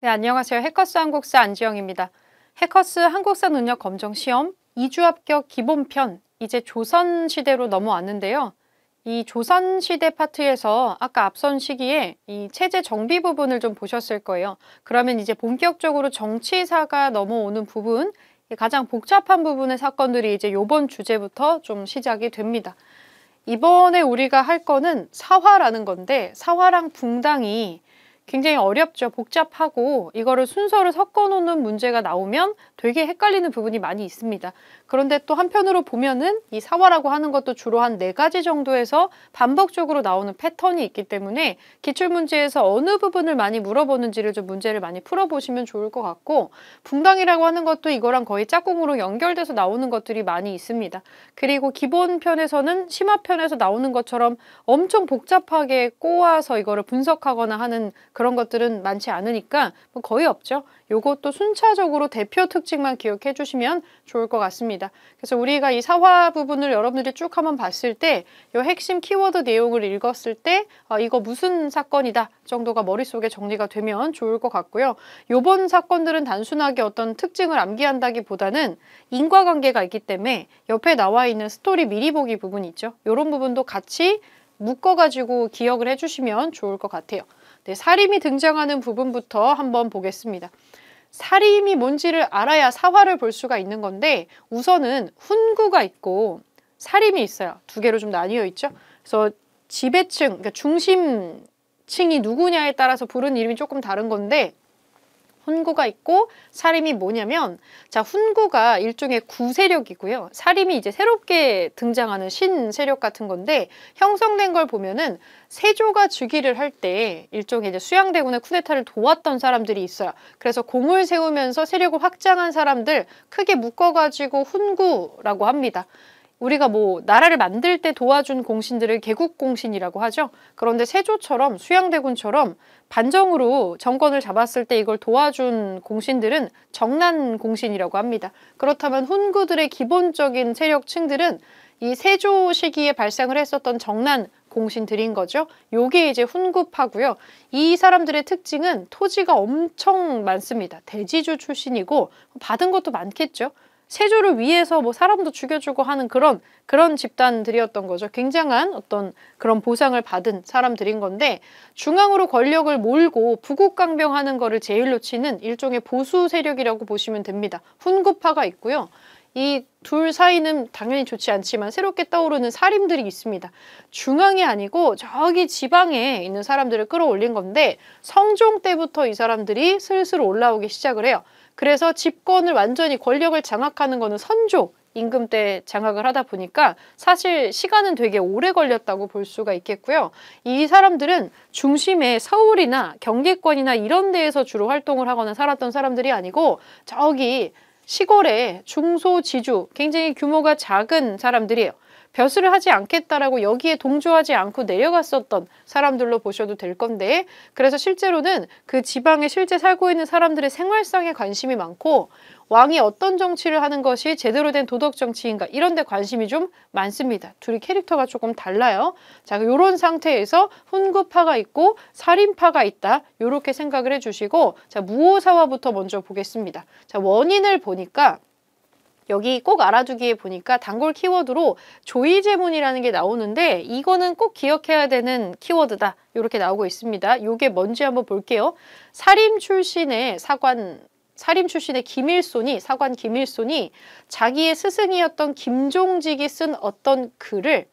네, 안녕하세요. 해커스 한국사 안지영입니다. 해커스 한국사 능력 검정 시험 2주 합격 기본편, 이제 조선시대로 넘어왔는데요. 이 조선시대 파트에서 아까 앞선 시기에 이 체제 정비 부분을 좀 보셨을 거예요. 그러면 이제 본격적으로 정치사가 넘어오는 부분, 가장 복잡한 부분의 사건들이 이제 요번 주제부터 좀 시작이 됩니다. 이번에 우리가 할 거는 사화라는 건데, 사화랑 붕당이 굉장히 어렵죠. 복잡하고 이거를 순서를 섞어 놓는 문제가 나오면 되게 헷갈리는 부분이 많이 있습니다. 그런데 또 한편으로 보면은 이 사화라고 하는 것도 주로 한 4가지 정도에서 반복적으로 나오는 패턴이 있기 때문에 기출문제에서 어느 부분을 많이 물어보는지를 좀 문제를 많이 풀어보시면 좋을 것 같고, 붕당이라고 하는 것도 이거랑 거의 짝꿍으로 연결돼서 나오는 것들이 많이 있습니다. 그리고 기본편에서는 심화편에서 나오는 것처럼 엄청 복잡하게 꼬아서 이거를 분석하거나 하는 그런 것들은 많지 않으니까 뭐 거의 없죠. 요것도 순차적으로 대표 특징만 기억해 주시면 좋을 것 같습니다. 그래서 우리가 이 사화 부분을 여러분들이 쭉 한번 봤을 때 이 핵심 키워드 내용을 읽었을 때 이거 무슨 사건이다 정도가 머릿속에 정리가 되면 좋을 것 같고요. 요번 사건들은 단순하게 어떤 특징을 암기한다기보다는 인과관계가 있기 때문에 옆에 나와 있는 스토리 미리 보기 부분 있죠. 요런 부분도 같이 묶어가지고 기억을 해주시면 좋을 것 같아요. 네, 사림이 등장하는 부분부터 한번 보겠습니다. 사림이 뭔지를 알아야 사화를 볼 수가 있는 건데, 우선은 훈구가 있고 사림이 있어요. 2개로 좀 나뉘어 있죠. 그래서 지배층, 그러니까 중심층이 누구냐에 따라서 부르는 이름이 조금 다른 건데, 훈구가 있고 사림이 뭐냐면, 자, 훈구가 일종의 구세력이고요. 사림이 이제 새롭게 등장하는 신세력 같은 건데, 형성된 걸 보면은 세조가 즉위를 할 때 일종의 이제 수양대군의 쿠데타를 도왔던 사람들이 있어요. 그래서 공을 세우면서 세력을 확장한 사람들 크게 묶어가지고 훈구라고 합니다. 우리가 뭐 나라를 만들 때 도와준 공신들을 개국공신이라고 하죠. 그런데 세조처럼 수양대군처럼 반정으로 정권을 잡았을 때 이걸 도와준 공신들은 정난공신이라고 합니다. 그렇다면 훈구들의 기본적인 세력층들은 이 세조 시기에 발생을 했었던 정난 공신들인 거죠. 요게 이제 훈구파고요. 이 사람들의 특징은 토지가 엄청 많습니다. 대지주 출신이고 받은 것도 많겠죠. 세조를 위해서 뭐 사람도 죽여주고 하는 그런 집단들이었던 거죠. 굉장한 어떤 그런 보상을 받은 사람들인 건데, 중앙으로 권력을 몰고 부국강병하는 거를 제일로 치는 일종의 보수 세력이라고 보시면 됩니다. 훈구파가 있고요. 이 둘 사이는 당연히 좋지 않지만 새롭게 떠오르는 사림들이 있습니다. 중앙이 아니고 저기 지방에 있는 사람들을 끌어올린 건데, 성종 때부터 이 사람들이 슬슬 올라오기 시작을 해요. 그래서 집권을 완전히 권력을 장악하는 거는 선조 임금 때 장악을 하다 보니까 사실 시간은 되게 오래 걸렸다고 볼 수가 있겠고요. 이 사람들은 중심에 서울이나 경기권이나 이런 데에서 주로 활동을 하거나 살았던 사람들이 아니고, 저기 시골의 중소지주, 굉장히 규모가 작은 사람들이에요. 벼슬을 하지 않겠다라고 여기에 동조하지 않고 내려갔었던 사람들로 보셔도 될 건데, 그래서 실제로는 그 지방에 실제 살고 있는 사람들의 생활상에 관심이 많고, 왕이 어떤 정치를 하는 것이 제대로 된 도덕 정치인가 이런 데 관심이 좀 많습니다. 둘이 캐릭터가 조금 달라요. 자, 이런 상태에서 훈구파가 있고 사림파가 있다. 이렇게 생각을 해주시고, 자, 무오사화부터 먼저 보겠습니다. 자, 원인을 보니까 여기 꼭 알아두기에 보니까 단골 키워드로 조이제문이라는 게 나오는데, 이거는 꼭 기억해야 되는 키워드다. 이렇게 나오고 있습니다. 이게 뭔지 한번 볼게요. 사림 출신의 사관 김일손이 자기의 스승이었던 김종직이 쓴 어떤 글을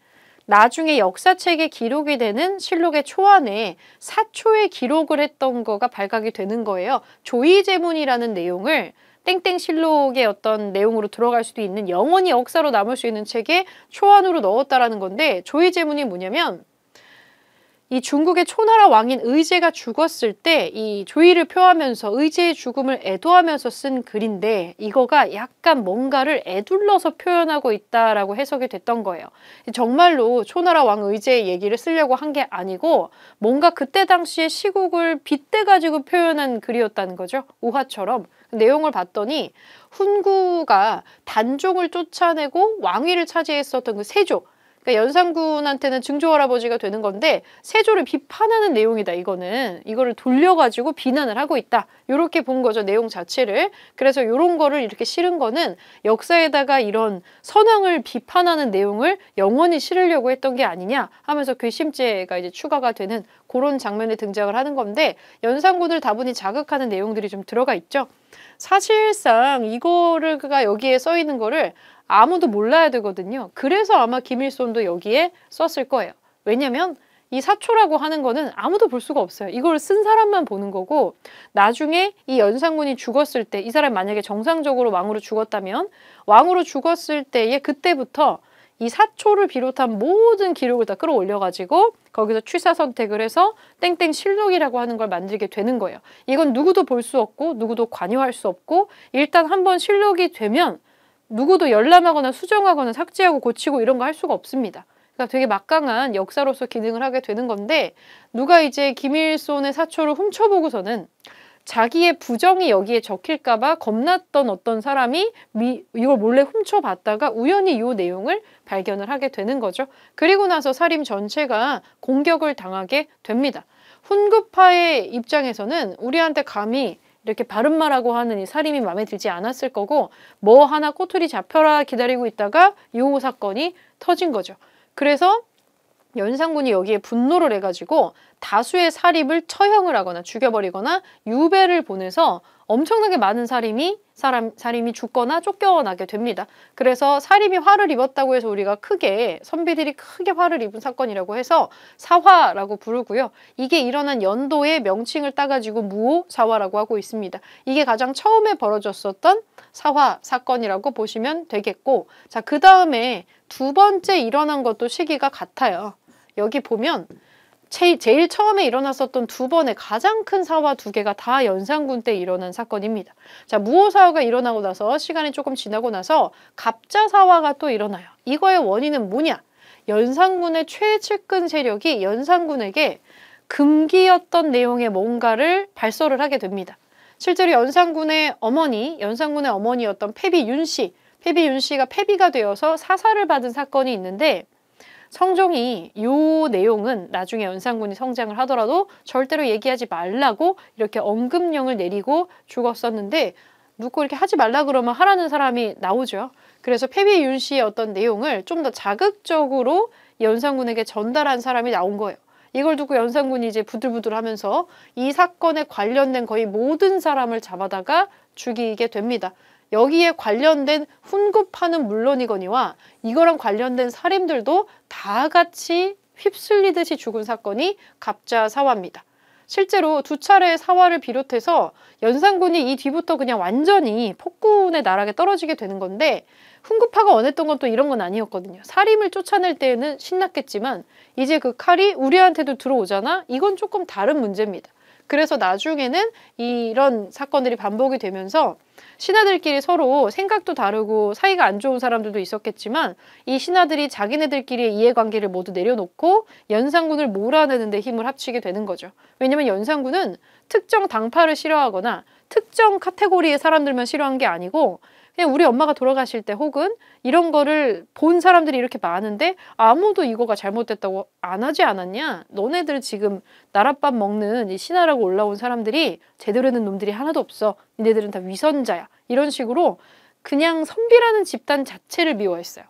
나중에 역사책에 기록이 되는 실록의 초안에 사초에 기록을 했던 거가 발각이 되는 거예요. 조이제문이라는 내용을 땡땡실록의 어떤 내용으로 들어갈 수도 있는, 영원히 역사로 남을 수 있는 책에 초안으로 넣었다라는 건데, 조이제문이 뭐냐면, 이 중국의 초나라 왕인 의제가 죽었을 때 이 조의를 표하면서 의제의 죽음을 애도하면서 쓴 글인데, 이거가 약간 뭔가를 애둘러서 표현하고 있다라고 해석이 됐던 거예요. 정말로 초나라 왕 의제의 얘기를 쓰려고 한 게 아니고, 뭔가 그때 당시의 시국을 빗대가지고 표현한 글이었다는 거죠. 우화처럼. 내용을 봤더니 훈구가 단종을 쫓아내고 왕위를 차지했었던 그 세조, 그러니까 연산군한테는 증조할아버지가 되는 건데 세조를 비판하는 내용이다. 이거를 돌려가지고 비난을 하고 있다. 이렇게 본 거죠. 내용 자체를. 그래서 이런 거를 이렇게 실은 거는 역사에다가 이런 선왕을 비판하는 내용을 영원히 실으려고 했던 게 아니냐 하면서 괘씸죄가 이제 추가가 되는 그런 장면에 등장을 하는 건데 연산군을 다분히 자극하는 내용들이 좀 들어가 있죠. 사실상 이거가 여기에 써 있는 거를 아무도 몰라야 되거든요. 그래서 아마 김일손도 여기에 썼을 거예요. 왜냐면 이 사초라고 하는 거는 아무도 볼 수가 없어요. 이걸 쓴 사람만 보는 거고 나중에 이 연산군이 죽었을 때 이 사람이 만약에 정상적으로 왕으로 죽었다면 왕으로 죽었을 때에 그때부터 이 사초를 비롯한 모든 기록을 다 끌어올려가지고 거기서 취사 선택을 해서 땡땡 실록이라고 하는 걸 만들게 되는 거예요. 이건 누구도 볼 수 없고 누구도 관여할 수 없고 일단 한번 실록이 되면 누구도 열람하거나 수정하거나 삭제하고 고치고 이런 거 할 수가 없습니다. 그러니까 되게 막강한 역사로서 기능을 하게 되는 건데 누가 이제 김일손의 사초를 훔쳐보고서는 자기의 부정이 여기에 적힐까봐 겁났던 어떤 사람이 이걸 몰래 훔쳐봤다가 우연히 이 내용을 발견을 하게 되는 거죠. 그리고 나서 사림 전체가 공격을 당하게 됩니다. 훈구파의 입장에서는 우리한테 감히 이렇게 바른말하고 하는 이 사림이 마음에 들지 않았을 거고 뭐 하나 꼬투리 잡혀라 기다리고 있다가 이 사건이 터진 거죠. 그래서 연산군이 여기에 분노를 해가지고 다수의 사림을 처형을 하거나 죽여버리거나 유배를 보내서 엄청나게 많은 사림이 죽거나 쫓겨나게 됩니다. 그래서 사림이 화를 입었다고 해서 우리가 선비들이 크게 화를 입은 사건이라고 해서 사화라고 부르고요. 이게 일어난 연도의 명칭을 따가지고 무오사화라고 하고 있습니다. 이게 가장 처음에 벌어졌었던 사화 사건이라고 보시면 되겠고 자, 그 다음에 두 번째 일어난 것도 시기가 같아요. 여기 보면 제일 처음에 일어났었던 두 번의 가장 큰 사화 두 개가 다 연산군 때 일어난 사건입니다. 자, 무오사화가 일어나고 나서 시간이 조금 지나고 나서 갑자사화가 또 일어나요. 이거의 원인은 뭐냐? 연산군의 최측근 세력이 연산군에게 금기였던 내용의 뭔가를 발설을 하게 됩니다. 실제로 연산군의 어머니였던 패비 윤씨가 패비가 되어서 사살을 받은 사건이 있는데 성종이 이 내용은 나중에 연산군이 성장을 하더라도 절대로 얘기하지 말라고 이렇게 언급령을 내리고 죽었었는데 누구 이렇게 하지 말라 그러면 하라는 사람이 나오죠. 그래서 패비 윤씨의 어떤 내용을 좀 더 자극적으로 연산군에게 전달한 사람이 나온 거예요. 이걸 두고 연산군이 이제 부들부들하면서 이 사건에 관련된 거의 모든 사람을 잡아다가 죽이게 됩니다. 여기에 관련된 훈구파는 물론이거니와 이거랑 관련된 사림들도 다 같이 휩쓸리듯이 죽은 사건이 갑자사화입니다. 실제로 두 차례의 사화를 비롯해서 연산군이 이 뒤부터 그냥 완전히 폭군의 나락에 떨어지게 되는 건데 훈구파가 원했던 건 또 이런 건 아니었거든요. 사림을 쫓아낼 때에는 신났겠지만 이제 그 칼이 우리한테도 들어오잖아? 이건 조금 다른 문제입니다. 그래서 나중에는 이런 사건들이 반복이 되면서 신하들끼리 서로 생각도 다르고 사이가 안 좋은 사람들도 있었겠지만 이 신하들이 자기네들끼리의 이해관계를 모두 내려놓고 연산군을 몰아내는 데 힘을 합치게 되는 거죠. 왜냐면 연산군은 특정 당파를 싫어하거나 특정 카테고리의 사람들만 싫어한 게 아니고 그냥 우리 엄마가 돌아가실 때 혹은 이런 거를 본 사람들이 이렇게 많은데 아무도 이거가 잘못됐다고 안 하지 않았냐? 너네들 지금 나랏밥 먹는 이 신하라고 올라온 사람들이 제대로 된 놈들이 하나도 없어. 니네들은 다 위선자야. 이런 식으로 그냥 선비라는 집단 자체를 미워했어요.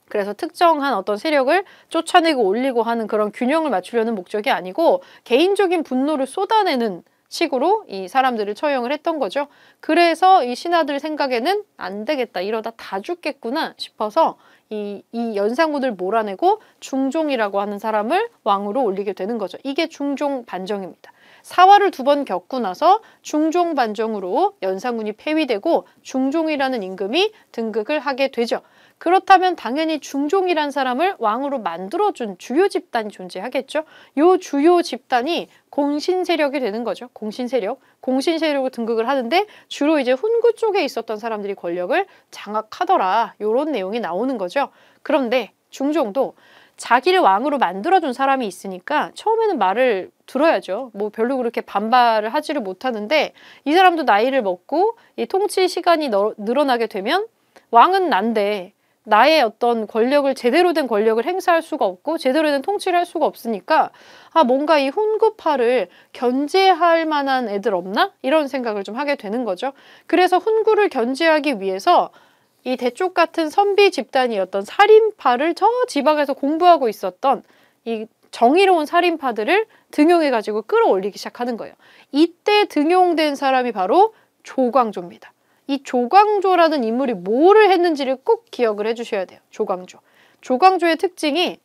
그래서 특정한 어떤 세력을 쫓아내고 올리고 하는 그런 균형을 맞추려는 목적이 아니고 개인적인 분노를 쏟아내는 식으로 이 사람들을 처형을 했던 거죠. 그래서 이 신하들 생각에는 안 되겠다. 이러다 다 죽겠구나 싶어서 이 연산군을 몰아내고 중종이라고 하는 사람을 왕으로 올리게 되는 거죠. 이게 중종 반정입니다. 사화를 두 번 겪고 나서 중종 반정으로 연산군이 폐위되고 중종이라는 임금이 등극을 하게 되죠. 그렇다면 당연히 중종이란 사람을 왕으로 만들어준 주요 집단이 존재하겠죠. 요 주요 집단이 공신세력이 되는 거죠. 공신세력으로 등극을 하는데 주로 이제 훈구 쪽에 있었던 사람들이 권력을 장악하더라. 요런 내용이 나오는 거죠. 그런데 중종도 자기를 왕으로 만들어준 사람이 있으니까 처음에는 말을 들어야죠. 뭐 별로 그렇게 반발을 하지를 못하는데 이 사람도 나이를 먹고 이 통치 시간이 늘어나게 되면 왕은 난데 나의 어떤 권력을 제대로 된 권력을 행사할 수가 없고 제대로 된 통치를 할 수가 없으니까 뭔가 이 훈구파를 견제할 만한 애들 없나? 이런 생각을 좀 하게 되는 거죠. 그래서 훈구를 견제하기 위해서 이 대쪽 같은 선비 집단이었던 살인파를 저 지방에서 공부하고 있었던 이 정의로운 살인파들을 등용해가지고 끌어올리기 시작하는 거예요. 이때 등용된 사람이 바로 조광조입니다. 이 조광조라는 인물이 뭐를 했는지를 꼭 기억을 해주셔야 돼요. 조광조. 조광조의 특징이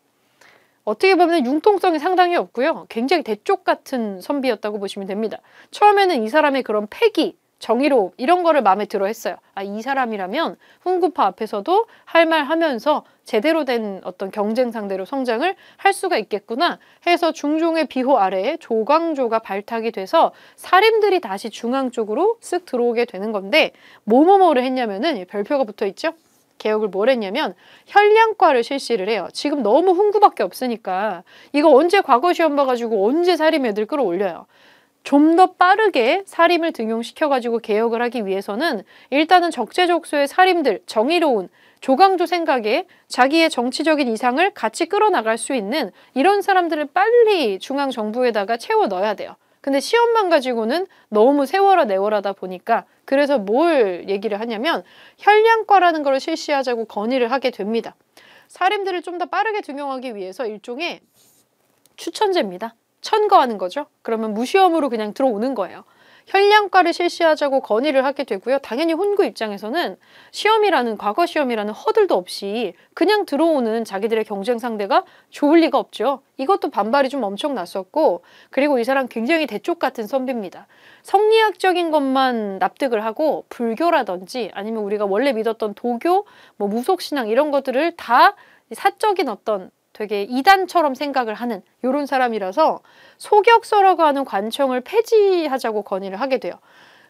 어떻게 보면 융통성이 상당히 없고요. 굉장히 대쪽 같은 선비였다고 보시면 됩니다. 처음에는 이 사람의 그런 패기, 정의로움 이런 거를 마음에 들어 했어요. 이 사람이라면 훈구파 앞에서도 할 말 하면서 제대로 된 어떤 경쟁 상대로 성장을 할 수가 있겠구나 해서 중종의 비호 아래에 조광조가 발탁이 돼서 사림들이 다시 중앙 쪽으로 쓱 들어오게 되는 건데 뭐뭐뭐를 했냐면은 별표가 붙어 있죠. 개혁을 뭘 했냐면 현량과를 실시를 해요. 지금 너무 훈구밖에 없으니까 이거 언제 과거 시험 봐가지고 언제 사림 애들 끌어올려요. 좀 더 빠르게 사림을 등용시켜가지고 개혁을 하기 위해서는 일단은 적재적소의 사림들, 정의로운 조광조 생각에 자기의 정치적인 이상을 같이 끌어나갈 수 있는 이런 사람들을 빨리 중앙정부에다가 채워 넣어야 돼요. 근데 시험만 가지고는 너무 세워라 내워라다 보니까 그래서 뭘 얘기를 하냐면 현량과라는 걸 실시하자고 건의를 하게 됩니다. 사림들을 좀 더 빠르게 등용하기 위해서 일종의 추천제입니다. 천거하는 거죠. 그러면 무시험으로 그냥 들어오는 거예요. 현량과를 실시하자고 건의를 하게 되고요. 당연히 훈구 입장에서는 시험이라는 과거 시험이라는 허들도 없이 그냥 들어오는 자기들의 경쟁 상대가 좋을 리가 없죠. 이것도 반발이 좀 엄청 났었고 그리고 이 사람 굉장히 대쪽 같은 선비입니다. 성리학적인 것만 납득을 하고 불교라든지 아니면 우리가 원래 믿었던 도교, 무속신앙 이런 것들을 다 사적인 어떤 되게 이단처럼 생각을 하는 이런 사람이라서 소격서라고 하는 관청을 폐지하자고 건의를 하게 돼요.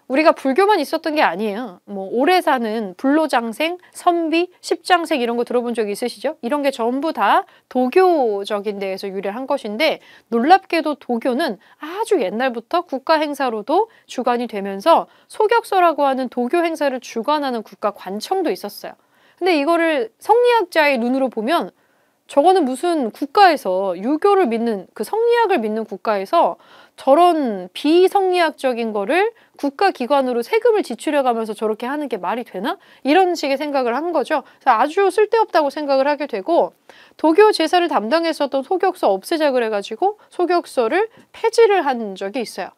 우리가 불교만 있었던 게 아니에요. 오래 사는 불로장생, 선비, 십장생 이런 거 들어본 적 있으시죠? 이런 게 전부 다 도교적인 데에서 유래한 것인데 놀랍게도 도교는 아주 옛날부터 국가 행사로도 주관이 되면서 소격서라고 하는 도교 행사를 주관하는 국가 관청도 있었어요. 근데 이거를 성리학자의 눈으로 보면 저거는 무슨 국가에서 유교를 믿는 그 성리학을 믿는 국가에서 저런 비성리학적인 거를 국가기관으로 세금을 지출해가면서 저렇게 하는 게 말이 되나? 이런 식의 생각을 한 거죠. 그래서 아주 쓸데없다고 생각을 하게 되고 도교 제사를 담당했었던 소격서 없애자 그래가지고 소격서를 폐지를 한 적이 있어요.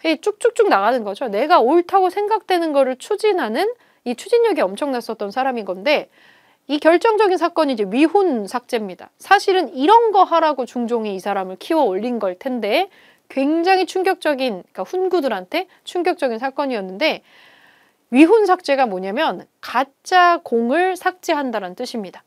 쭉쭉쭉 나가는 거죠. 내가 옳다고 생각되는 거를 추진하는 이 추진력이 엄청났었던 사람인 건데 이 결정적인 사건이 이제 위훈 삭제입니다. 사실은 이런 거 하라고 중종이 이 사람을 키워 올린 걸 텐데 굉장히 충격적인, 그러니까 훈구들한테 충격적인 사건이었는데 위훈 삭제가 뭐냐면 가짜 공을 삭제한다는 뜻입니다.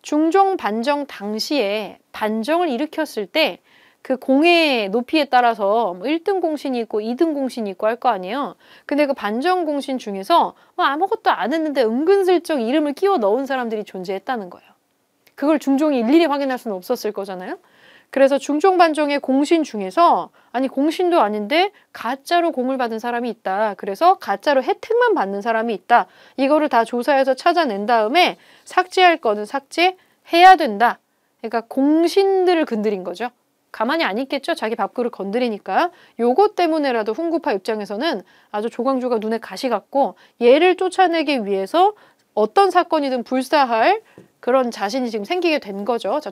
중종 반정 당시에 반정을 일으켰을 때 그 공의 높이에 따라서 1등 공신이 있고 2등 공신이 있고 할 거 아니에요. 근데 그 반정 공신 중에서 아무것도 안 했는데 은근슬쩍 이름을 끼워 넣은 사람들이 존재했다는 거예요. 그걸 중종이 일일이 확인할 수는 없었을 거잖아요. 그래서 중종 반정의 공신 중에서 아니 공신도 아닌데 가짜로 공을 받은 사람이 있다. 그래서 가짜로 혜택만 받는 사람이 있다. 이거를 다 조사해서 찾아낸 다음에 삭제할 거는 삭제해야 된다. 그러니까 공신들을 건드린 거죠. 가만히 안 있겠죠. 자기 밥그릇 건드리니까. 요것 때문에라도 훈구파 입장에서는 아주 조광조가 눈에 가시 같고 얘를 쫓아내기 위해서 어떤 사건이든 불사할 그런 자신이 지금 생기게 된 거죠. 자,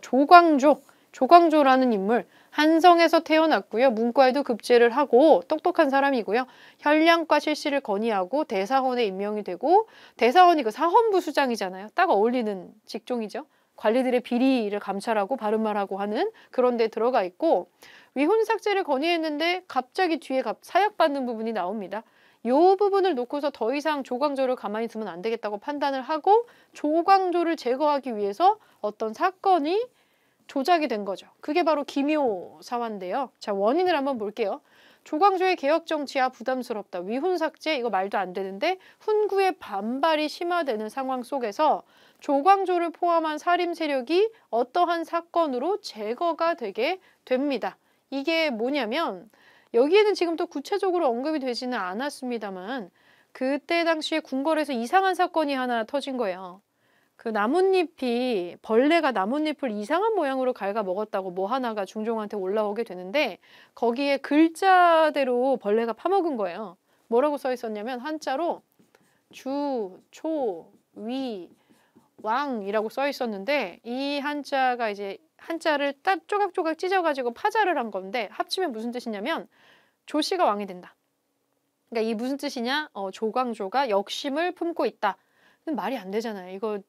조광조라는 인물 한성에서 태어났고요. 문과에도 급제를 하고 똑똑한 사람이고요. 현량과 실시를 건의하고 대사원에 임명이 되고 대사원이 그 사헌부 수장이잖아요. 딱 어울리는 직종이죠. 관리들의 비리를 감찰하고 바른말하고 하는 그런 데 들어가 있고 위훈 삭제를 건의했는데 갑자기 뒤에 사약받는 부분이 나옵니다. 이 부분을 놓고서 더 이상 조광조를 가만히 두면 안 되겠다고 판단을 하고 조광조를 제거하기 위해서 어떤 사건이 조작이 된 거죠. 그게 바로 기묘사화인데요. 자, 원인을 한번 볼게요. 조광조의 개혁 정치야 부담스럽다. 위훈 삭제 이거 말도 안 되는데 훈구의 반발이 심화되는 상황 속에서 조광조를 포함한 살림 세력이 어떠한 사건으로 제거가 되게 됩니다. 이게 뭐냐면 여기에는 지금 또 구체적으로 언급이 되지는 않았습니다만 그때 당시에 궁궐에서 이상한 사건이 하나 터진 거예요. 그 나뭇잎이 벌레가 나뭇잎을 이상한 모양으로 갉아 먹었다고 뭐 하나가 중종한테 올라오게 되는데 거기에 글자대로 벌레가 파먹은 거예요. 뭐라고 써 있었냐면 한자로 주, 초, 위, 왕이라고 써 있었는데 이 한자가 이제 한자를 딱 조각조각 찢어가지고 파자를 한 건데 합치면 무슨 뜻이냐면 조씨가 왕이 된다. 그러니까 이 무슨 뜻이냐? 조광조가 역심을 품고 있다. 말이 안 되잖아요.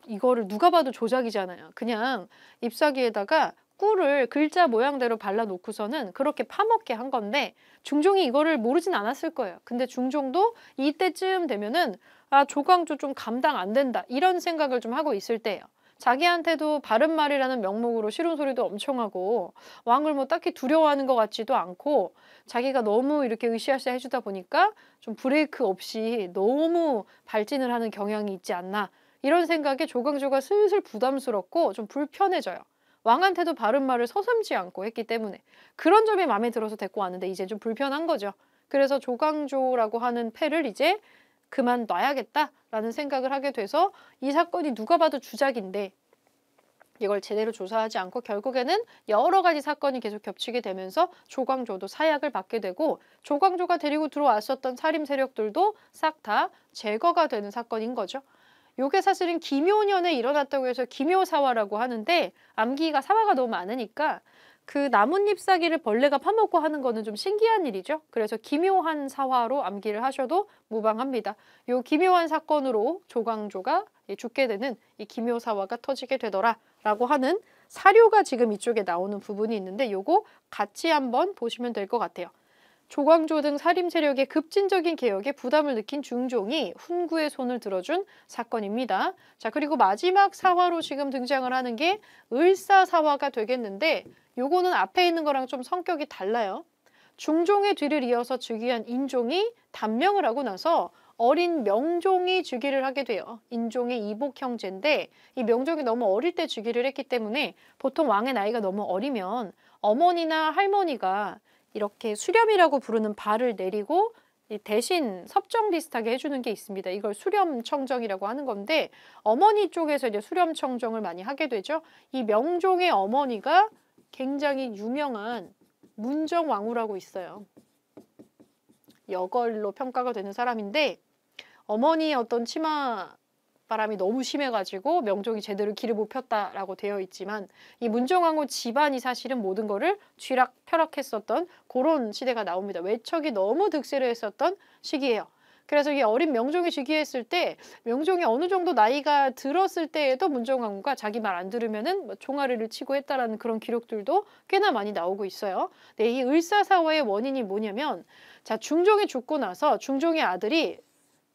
이거를 누가 봐도 조작이잖아요. 그냥 잎사귀에다가 꿀을 글자 모양대로 발라놓고서는 그렇게 파먹게 한 건데 중종이 이거를 모르진 않았을 거예요. 근데 중종도 이때쯤 되면은 아, 조광조 좀 감당 안 된다. 이런 생각을 좀 하고 있을 때예요. 자기한테도 바른말이라는 명목으로 싫은 소리도 엄청 하고 왕을 뭐 딱히 두려워하는 것 같지도 않고 자기가 너무 이렇게 으쌰으쌰 해주다 보니까 좀 브레이크 없이 너무 발진을 하는 경향이 있지 않나. 이런 생각에 조광조가 슬슬 부담스럽고 좀 불편해져요. 왕한테도 바른말을 서슴지 않고 했기 때문에. 그런 점이 마음에 들어서 데리고 왔는데 이제 좀 불편한 거죠. 그래서 조광조라고 하는 패를 이제 그만둬야겠다라는 생각을 하게 돼서 이 사건이 누가 봐도 주작인데 이걸 제대로 조사하지 않고 결국에는 여러 가지 사건이 계속 겹치게 되면서 조광조도 사약을 받게 되고 조광조가 데리고 들어왔었던 살림 세력들도 싹 다 제거가 되는 사건인 거죠. 요게 사실은 기묘년에 일어났다고 해서 기묘사화라고 하는데 암기가 사화가 너무 많으니까 그 나뭇잎 사기를 벌레가 파먹고 하는 거는 좀 신기한 일이죠. 그래서 기묘한 사화로 암기를 하셔도 무방합니다. 요 기묘한 사건으로 조광조가 죽게 되는 이 기묘사화가 터지게 되더라라고 하는 사료가 지금 이쪽에 나오는 부분이 있는데 요거 같이 한번 보시면 될 것 같아요. 조광조 등 살림 세력의 급진적인 개혁에 부담을 느낀 중종이 훈구의 손을 들어준 사건입니다. 자, 그리고 마지막 사화로 지금 등장을 하는 게 을사사화가 되겠는데 요거는 앞에 있는 거랑 좀 성격이 달라요. 중종의 뒤를 이어서 즉위한 인종이 단명을 하고 나서 어린 명종이 즉위를 하게 돼요. 인종의 이복 형제인데 이 명종이 너무 어릴 때 즉위를 했기 때문에 보통 왕의 나이가 너무 어리면 어머니나 할머니가 이렇게 수렴이라고 부르는 발을 내리고 대신 섭정 비슷하게 해주는 게 있습니다. 이걸 수렴청정이라고 하는 건데 어머니 쪽에서 이제 수렴청정을 많이 하게 되죠. 이 명종의 어머니가 굉장히 유명한 문정왕후라고 있어요. 여걸로 평가가 되는 사람인데 어머니의 어떤 치마 바람이 너무 심해가지고 명종이 제대로 길을 못 폈다라고 되어 있지만 이 문정왕후 집안이 사실은 모든 거를 쥐락펴락했었던 그런 시대가 나옵니다. 외척이 너무 득세를 했었던 시기예요. 그래서 이 어린 명종이 즉위했을 때 명종이 어느 정도 나이가 들었을 때에도 문정왕후가 자기 말 안 들으면은 뭐 종아리를 치고 했다라는 그런 기록들도 꽤나 많이 나오고 있어요. 네, 이 을사사화의 원인이 뭐냐면 자, 중종이 죽고 나서 중종의 아들이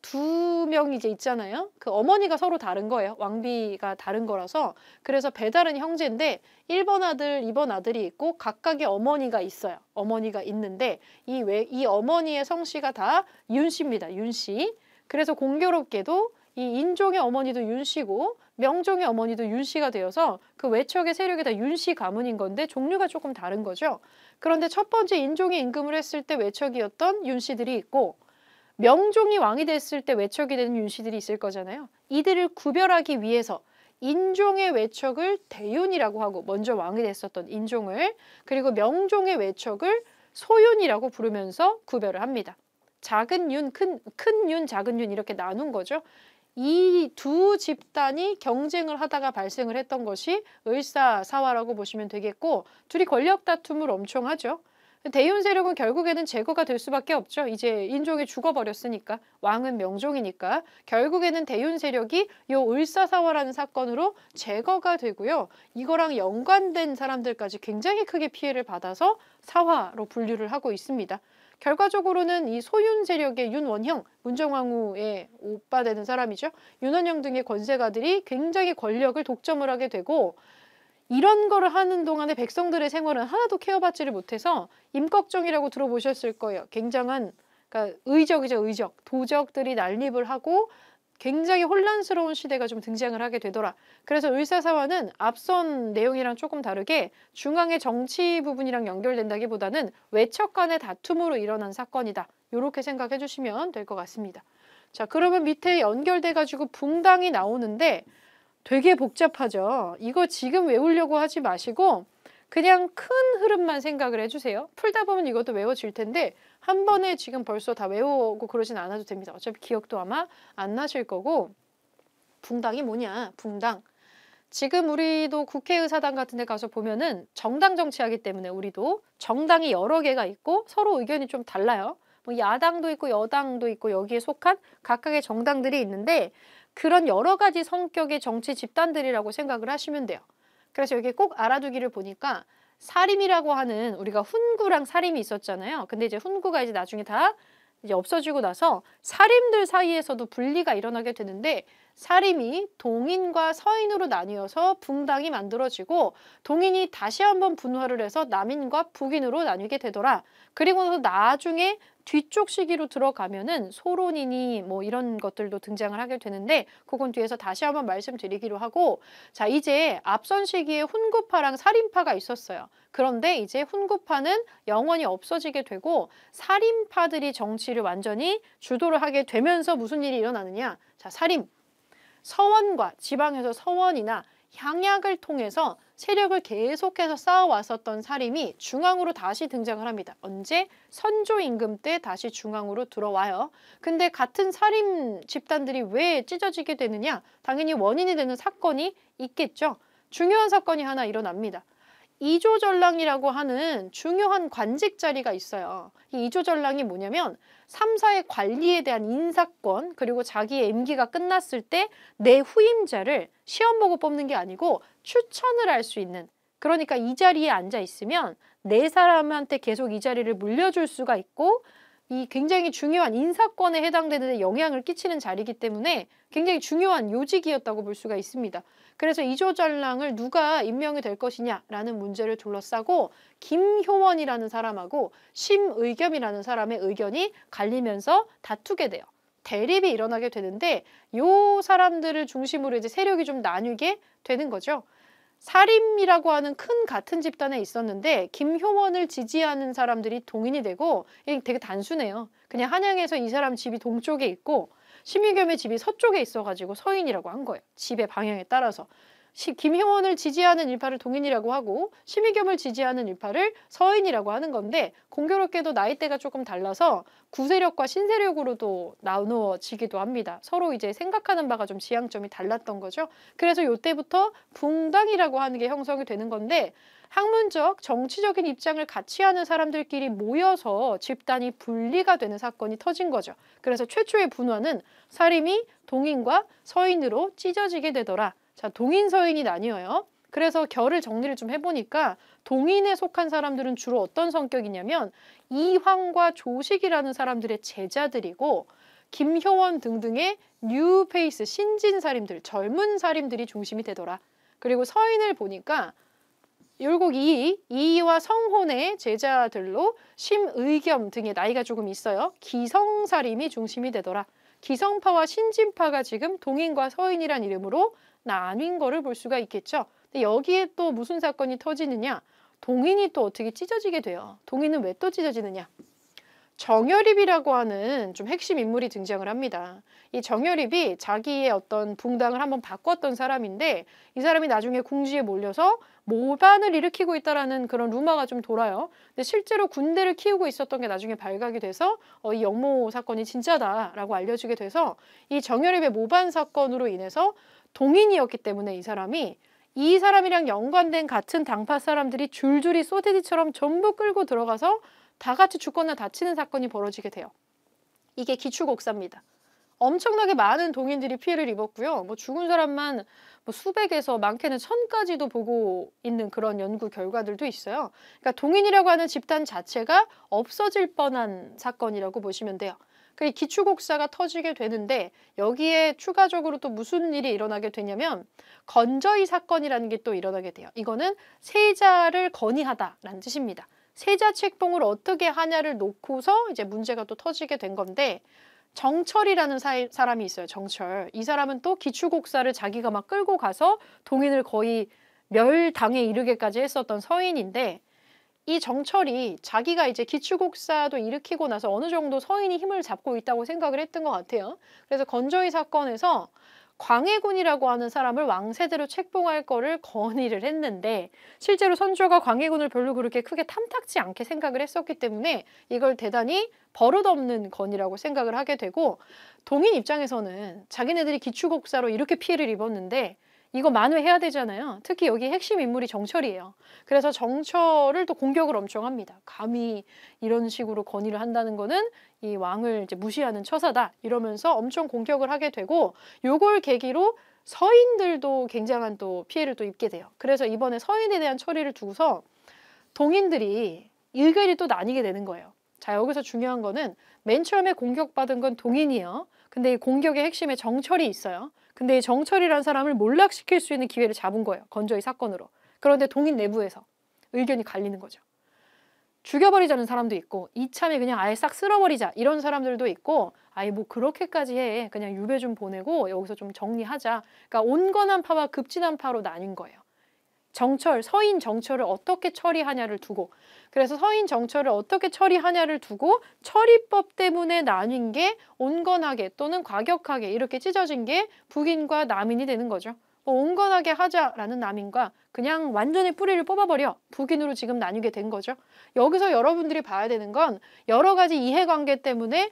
두 명이 이제 있잖아요. 그 어머니가 서로 다른 거예요. 왕비가 다른 거라서. 그래서 배다른 형제인데 1번 아들, 2번 아들이 있고 각각의 어머니가 있어요. 어머니가 있는데 이 어머니의 성씨가 다 윤씨입니다. 윤씨. 그래서 공교롭게도 이 인종의 어머니도 윤씨고 명종의 어머니도 윤씨가 되어서 그 외척의 세력이 다 윤씨 가문인 건데 종류가 조금 다른 거죠. 그런데 첫 번째 인종이 임금을 했을 때 외척이었던 윤씨들이 있고 명종이 왕이 됐을 때 외척이 되는 윤씨들이 있을 거잖아요. 이들을 구별하기 위해서 인종의 외척을 대윤이라고 하고 먼저 왕이 됐었던 인종을 그리고 명종의 외척을 소윤이라고 부르면서 구별을 합니다. 작은 윤, 큰 윤, 작은 윤 이렇게 나눈 거죠. 이 두 집단이 경쟁을 하다가 발생을 했던 것이 을사사화라고 보시면 되겠고 둘이 권력 다툼을 엄청 하죠. 대윤 세력은 결국에는 제거가 될 수밖에 없죠. 이제 인종이 죽어버렸으니까 왕은 명종이니까 결국에는 대윤 세력이 요 을사사화라는 사건으로 제거가 되고요. 이거랑 연관된 사람들까지 굉장히 크게 피해를 받아서 사화로 분류를 하고 있습니다. 결과적으로는 이 소윤 세력의 윤원형, 문정왕후의 오빠 되는 사람이죠. 윤원형 등의 권세가들이 굉장히 권력을 독점을 하게 되고 이런 거를 하는 동안에 백성들의 생활은 하나도 케어받지를 못해서 임꺽정이라고 들어보셨을 거예요. 굉장한 그러니까 의적이죠. 의적. 도적들이 난립을 하고 굉장히 혼란스러운 시대가 좀 등장을 하게 되더라. 그래서 을사사화는 앞선 내용이랑 조금 다르게 중앙의 정치 부분이랑 연결된다기보다는 외척 간의 다툼으로 일어난 사건이다. 이렇게 생각해 주시면 될 것 같습니다. 자, 그러면 밑에 연결돼 가지고 붕당이 나오는데 되게 복잡하죠. 이거 지금 외우려고 하지 마시고 그냥 큰 흐름만 생각을 해주세요. 풀다 보면 이것도 외워질 텐데 한 번에 지금 벌써 다 외우고 그러진 않아도 됩니다. 어차피 기억도 아마 안 나실 거고. 붕당이 뭐냐? 붕당. 지금 우리도 국회의사당 같은 데 가서 보면은 정당 정치하기 때문에 우리도 정당이 여러 개가 있고 서로 의견이 좀 달라요. 뭐 야당도 있고 여당도 있고 여기에 속한 각각의 정당들이 있는데 그런 여러 가지 성격의 정치 집단들이라고 생각을 하시면 돼요. 그래서 여기 꼭 알아두기를 보니까 사림이라고 하는 우리가 훈구랑 사림이 있었잖아요. 근데 이제 훈구가 이제 나중에 다 이제 없어지고 나서 사림들 사이에서도 분리가 일어나게 되는데 사림이 동인과 서인으로 나뉘어서 붕당이 만들어지고 동인이 다시 한번 분화를 해서 남인과 북인으로 나뉘게 되더라. 그리고 나중에 뒤쪽 시기로 들어가면은 소론이니 뭐 이런 것들도 등장을 하게 되는데 그건 뒤에서 다시 한번 말씀드리기로 하고 자 이제 앞선 시기에 훈구파랑 살인파가 있었어요. 그런데 이제 훈구파는 영원히 없어지게 되고 살인파들이 정치를 완전히 주도를 하게 되면서 무슨 일이 일어나느냐 자 살인 서원과 지방에서 서원이나 향약을 통해서 세력을 계속해서 쌓아왔었던 사림이 중앙으로 다시 등장을 합니다. 언제? 선조 임금 때 다시 중앙으로 들어와요. 근데 같은 사림 집단들이 왜 찢어지게 되느냐? 당연히 원인이 되는 사건이 있겠죠. 중요한 사건이 하나 일어납니다. 이조전랑이라고 하는 중요한 관직 자리가 있어요. 이 이조전랑이 뭐냐면 3사의 관리에 대한 인사권 그리고 자기의 임기가 끝났을 때 내 후임자를 시험 보고 뽑는 게 아니고 추천을 할 수 있는 그러니까 이 자리에 앉아 있으면 내 사람한테 계속 이 자리를 물려줄 수가 있고 이 굉장히 중요한 인사권에 해당되는 데 영향을 끼치는 자리이기 때문에 굉장히 중요한 요직이었다고 볼 수가 있습니다. 그래서 이조전랑을 누가 임명이 될 것이냐라는 문제를 둘러싸고 김효원이라는 사람하고 심의겸이라는 사람의 의견이 갈리면서 다투게 돼요. 대립이 일어나게 되는데 요 사람들을 중심으로 이제 세력이 좀 나뉘게 되는 거죠. 사림이라고 하는 큰 같은 집단에 있었는데 김효원을 지지하는 사람들이 동인이 되고 되게 단순해요. 그냥 한양에서 이 사람 집이 동쪽에 있고 심의겸의 집이 서쪽에 있어가지고 서인이라고 한 거예요. 집의 방향에 따라서. 김효원을 지지하는 일파를 동인이라고 하고 심의겸을 지지하는 일파를 서인이라고 하는 건데 공교롭게도 나이대가 조금 달라서 구세력과 신세력으로도 나누어지기도 합니다. 서로 이제 생각하는 바가 좀 지향점이 달랐던 거죠. 그래서 이때부터 붕당이라고 하는 게 형성이 되는 건데 학문적, 정치적인 입장을 같이 하는 사람들끼리 모여서 집단이 분리가 되는 사건이 터진 거죠. 그래서 최초의 분화는 사림이 동인과 서인으로 찢어지게 되더라. 자, 동인, 서인이 나뉘어요. 그래서 결을 정리를 좀 해보니까 동인에 속한 사람들은 주로 어떤 성격이냐면 이황과 조식이라는 사람들의 제자들이고 김효원 등등의 뉴페이스, 신진 사림들, 젊은 사림들이 중심이 되더라. 그리고 서인을 보니까 율곡 이이와 성혼의 제자들로 심의겸 등의 나이가 조금 있어요. 기성사림이 중심이 되더라. 기성파와 신진파가 지금 동인과 서인이란 이름으로 나뉜 거를 볼 수가 있겠죠. 근데 여기에 또 무슨 사건이 터지느냐? 동인이 또 어떻게 찢어지게 돼요. 동인은 왜 또 찢어지느냐? 정여립이라고 하는 좀 핵심 인물이 등장을 합니다. 이 정여립이 자기의 어떤 붕당을 한번 바꿨던 사람인데 이 사람이 나중에 궁지에 몰려서 모반을 일으키고 있다라는 그런 루머가 좀 돌아요. 근데 실제로 군대를 키우고 있었던 게 나중에 발각이 돼서 이 영모 사건이 진짜다라고 알려지게 돼서 이 정여립의 모반 사건으로 인해서 동인이었기 때문에 이 사람이랑 연관된 같은 당파 사람들이 줄줄이 소세지처럼 전부 끌고 들어가서 다 같이 죽거나 다치는 사건이 벌어지게 돼요. 이게 기축옥사입니다. 엄청나게 많은 동인들이 피해를 입었고요. 뭐 죽은 사람만 뭐 수백에서 많게는 1000까지도 보고 있는 그런 연구 결과들도 있어요. 그러니까 동인이라고 하는 집단 자체가 없어질 뻔한 사건이라고 보시면 돼요. 그 기축옥사가 터지게 되는데 여기에 추가적으로 또 무슨 일이 일어나게 되냐면 건저희 사건이라는 게 또 일어나게 돼요. 이거는 세자를 건의하다라는 뜻입니다. 세자 책봉을 어떻게 하냐를 놓고서 이제 문제가 또 터지게 된 건데 정철이라는 사람이 있어요. 정철. 이 사람은 또 기축옥사를 자기가 막 끌고 가서 동인을 거의 멸당에 이르게까지 했었던 서인인데 이 정철이 자기가 이제 기축옥사도 일으키고 나서 어느 정도 서인이 힘을 잡고 있다고 생각을 했던 것 같아요. 그래서 건조희 사건에서 광해군이라고 하는 사람을 왕세대로 책봉할 거를 건의를 했는데 실제로 선조가 광해군을 별로 그렇게 크게 탐탁지 않게 생각을 했었기 때문에 이걸 대단히 버릇없는 건의라고 생각을 하게 되고 동인 입장에서는 자기네들이 기축옥사로 이렇게 피해를 입었는데 이거 만회해야 되잖아요. 특히 여기 핵심 인물이 정철이에요. 그래서 정철을 또 공격을 엄청 합니다. 감히 이런 식으로 건의를 한다는 거는 이 왕을 이제 무시하는 처사다 이러면서 엄청 공격을 하게 되고 요걸 계기로 서인들도 굉장한 또 피해를 또 입게 돼요. 그래서 이번에 서인에 대한 처리를 두고서 동인들이 일갈이 또 나뉘게 되는 거예요. 자, 여기서 중요한 거는 맨 처음에 공격받은 건 동인이에요. 근데 이 공격의 핵심에 정철이 있어요. 근데 이 정철이라는 사람을 몰락시킬 수 있는 기회를 잡은 거예요. 건조의 사건으로. 그런데 동인 내부에서 의견이 갈리는 거죠. 죽여버리자는 사람도 있고 이참에 그냥 아예 싹 쓸어버리자 이런 사람들도 있고 아예 뭐 그렇게까지 해 그냥 유배 좀 보내고 여기서 좀 정리하자. 그러니까 온건한 파와 급진한 파로 나뉜 거예요. 정철, 서인 정철을 어떻게 처리하냐를 두고 그래서 서인 정철을 어떻게 처리하냐를 두고 처리법 때문에 나뉜 게 온건하게 또는 과격하게 이렇게 찢어진 게 북인과 남인이 되는 거죠. 온건하게 하자라는 남인과 그냥 완전히 뿌리를 뽑아버려 북인으로 지금 나뉘게 된 거죠. 여기서 여러분들이 봐야 되는 건 여러 가지 이해관계 때문에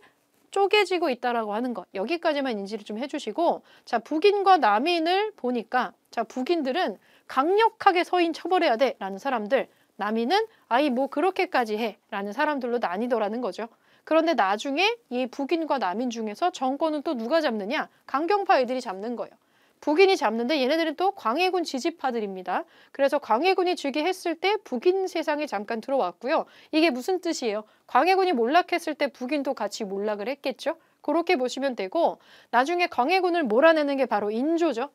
쪼개지고 있다라고 하는 것 여기까지만 인지를 좀 해주시고 자 북인과 남인을 보니까 자 북인들은 강력하게 서인 처벌해야 돼 라는 사람들 남인은 아이 뭐 그렇게까지 해 라는 사람들로 나뉘더라는 거죠. 그런데 나중에 이 북인과 남인 중에서 정권은 또 누가 잡느냐 강경파 애들이 잡는 거예요. 북인이 잡는데 얘네들은 또 광해군 지지파들입니다. 그래서 광해군이 즉위했을 때 북인 세상에 잠깐 들어왔고요. 이게 무슨 뜻이에요? 광해군이 몰락했을 때 북인도 같이 몰락을 했겠죠? 그렇게 보시면 되고 나중에 광해군을 몰아내는 게 바로 인조죠.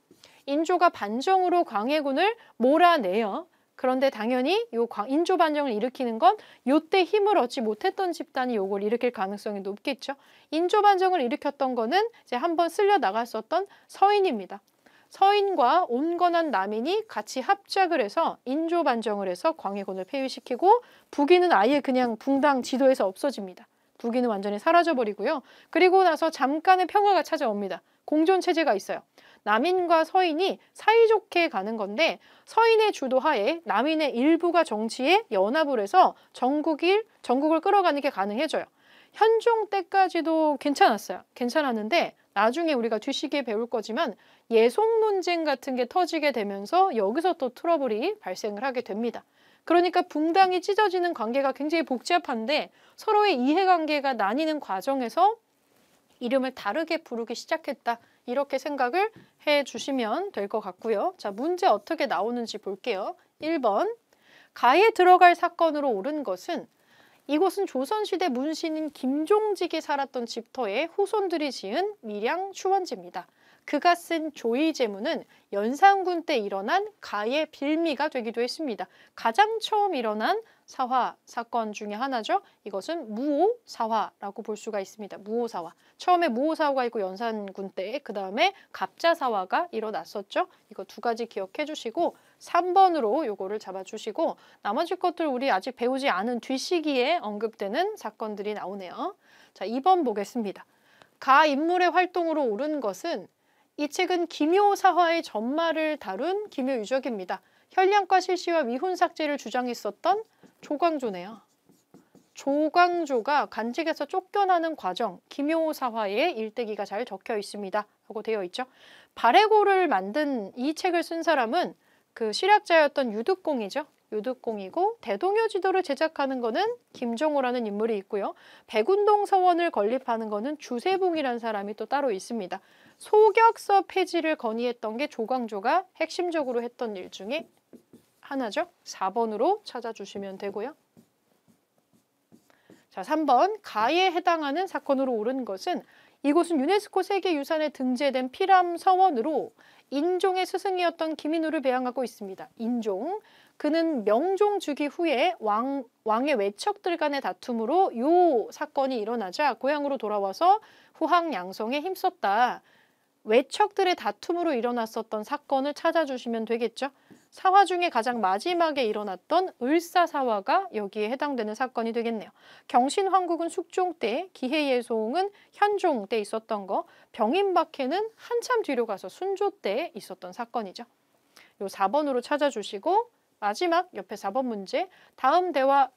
인조가 반정으로 광해군을 몰아내요. 그런데 당연히 요 인조 반정을 일으키는 건 요때 힘을 얻지 못했던 집단이 요걸 일으킬 가능성이 높겠죠. 인조 반정을 일으켰던 거는 이제 한번 쓸려 나갔었던 서인입니다. 서인과 온건한 남인이 같이 합작을 해서 인조 반정을 해서 광해군을 폐위시키고 북인은 아예 그냥 붕당 지도에서 없어집니다. 북인은 완전히 사라져버리고요. 그리고 나서 잠깐의 평화가 찾아옵니다. 공존체제가 있어요. 남인과 서인이 사이좋게 가는 건데 서인의 주도하에 남인의 일부가 정치에 연합을 해서 전국을 끌어가는 게 가능해져요. 현종 때까지도 괜찮았어요. 괜찮았는데 나중에 우리가 뒤시기에 배울 거지만 예속 논쟁 같은 게 터지게 되면서 여기서 또 트러블이 발생을 하게 됩니다. 그러니까 붕당이 찢어지는 관계가 굉장히 복잡한데 서로의 이해관계가 나뉘는 과정에서 이름을 다르게 부르기 시작했다. 이렇게 생각을 해주시면 될 것 같고요. 자, 문제 어떻게 나오는지 볼게요. 1번, 가에 들어갈 사건으로 옳은 것은 이곳은 조선시대 문신인 김종직이 살았던 집터의 후손들이 지은 밀양 추원지입니다. 그가 쓴 조의제문은 연산군 때 일어난 가의 빌미가 되기도 했습니다. 가장 처음 일어난 사화 사건 중에 하나죠. 이것은 무오사화라고 볼 수가 있습니다. 무오사화. 처음에 무오사화가 있고 연산군 때 그 다음에 갑자사화가 일어났었죠. 이거 두 가지 기억해 주시고 3번으로 요거를 잡아주시고 나머지 것들 우리 아직 배우지 않은 뒤시기에 언급되는 사건들이 나오네요. 자, 2번 보겠습니다. 가 인물의 활동으로 옳은 것은 이 책은 기묘사화의 전말을 다룬 기묘유적입니다. 현량과 실시와 미훈삭제를 주장했었던 조광조네요. 조광조가 간직에서 쫓겨나는 과정, 기묘사화에 일대기가 잘 적혀 있습니다. 하고 되어 있죠. 발해고를 만든 이 책을 쓴 사람은 그 실학자였던 유득공이죠. 유득공이고 대동여 지도를 제작하는 거는 김종호라는 인물이 있고요. 백운동 서원을 건립하는 거는 주세붕이라는 사람이 또 따로 있습니다. 소격서 폐지를 건의했던 게 조광조가 핵심적으로 했던 일 중에 하나죠. 4번으로 찾아주시면 되고요. 자, 3번 가에 해당하는 사건으로 옳은 것은 이곳은 유네스코 세계유산에 등재된 피람 서원으로 인종의 스승이었던 김인우를 배양하고 있습니다. 인종. 그는 명종 즉위 후에 왕의 외척들 간의 다툼으로 요 사건이 일어나자 고향으로 돌아와서 후항 양성에 힘썼다. 외척들의 다툼으로 일어났었던 사건을 찾아주시면 되겠죠. 사화 중에 가장 마지막에 일어났던 을사사화가 여기에 해당되는 사건이 되겠네요. 경신황국은 숙종 때, 기해예송은 현종 때 있었던 거, 병인박해는 한참 뒤로 가서 순조 때 있었던 사건이죠. 요 4번으로 찾아주시고 마지막 옆에 4번 문제, 다음 대화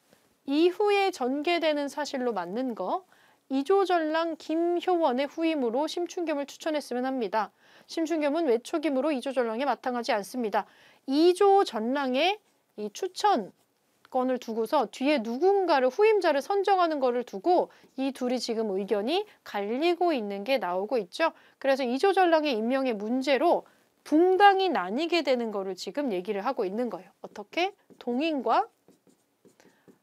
이후에 전개되는 사실로 맞는 거, 이조전랑 김효원의 후임으로 심춘겸을 추천했으면 합니다. 심춘겸은 외척임으로 이조전랑에 마땅하지 않습니다. 이조전랑의 이 추천권을 두고서 뒤에 누군가를 후임자를 선정하는 거를 두고 이 둘이 지금 의견이 갈리고 있는 게 나오고 있죠. 그래서 이조전랑의 임명의 문제로 붕당이 나뉘게 되는 거를 지금 얘기를 하고 있는 거예요. 어떻게? 동인과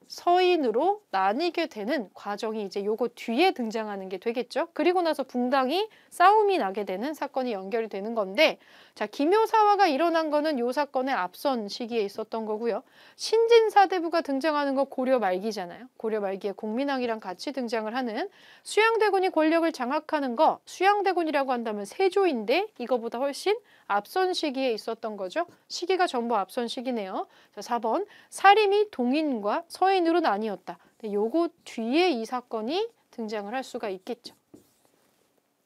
서인으로 나뉘게 되는 과정이 이제 요거 뒤에 등장하는 게 되겠죠. 그리고 나서 붕당이 싸움이 나게 되는 사건이 연결이 되는 건데, 자, 기묘사화가 일어난 거는 요 사건의 앞선 시기에 있었던 거고요. 신진사대부가 등장하는 거 고려 말기잖아요. 고려 말기에 공민왕이랑 같이 등장을 하는, 수양대군이 권력을 장악하는 거, 수양대군이라고 한다면 세조인데 이거보다 훨씬 앞선 시기에 있었던 거죠. 시기가 전부 앞선 시기네요. 자, 4번 사림이 동인과 서인으로 나뉘었다. 요거 뒤에 이 사건이 등장을 할 수가 있겠죠.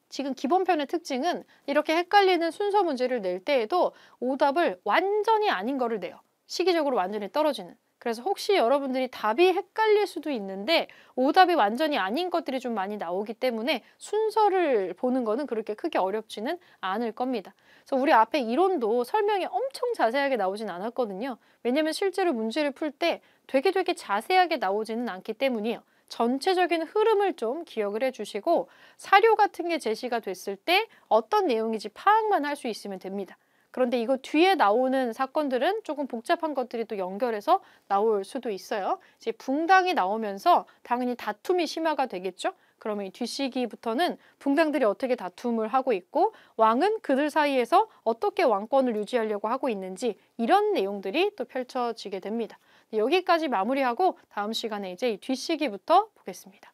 지금 기본편의 특징은 이렇게 헷갈리는 순서 문제를 낼 때에도 오답을 완전히 아닌 거를 내요. 시기적으로 완전히 떨어지는. 그래서 혹시 여러분들이 답이 헷갈릴 수도 있는데 오답이 완전히 아닌 것들이 좀 많이 나오기 때문에 순서를 보는 거는 그렇게 크게 어렵지는 않을 겁니다. 그래서 우리 앞에 이론도 설명이 엄청 자세하게 나오진 않았거든요. 왜냐면 실제로 문제를 풀 때 되게 자세하게 나오지는 않기 때문이에요. 전체적인 흐름을 좀 기억을 해주시고 사료 같은 게 제시가 됐을 때 어떤 내용인지 파악만 할 수 있으면 됩니다. 그런데 이거 뒤에 나오는 사건들은 조금 복잡한 것들이 또 연결해서 나올 수도 있어요. 이제 붕당이 나오면서 당연히 다툼이 심화가 되겠죠. 그러면 이 뒷시기부터는 붕당들이 어떻게 다툼을 하고 있고 왕은 그들 사이에서 어떻게 왕권을 유지하려고 하고 있는지 이런 내용들이 또 펼쳐지게 됩니다. 여기까지 마무리하고 다음 시간에 이제 이 뒷시기부터 보겠습니다.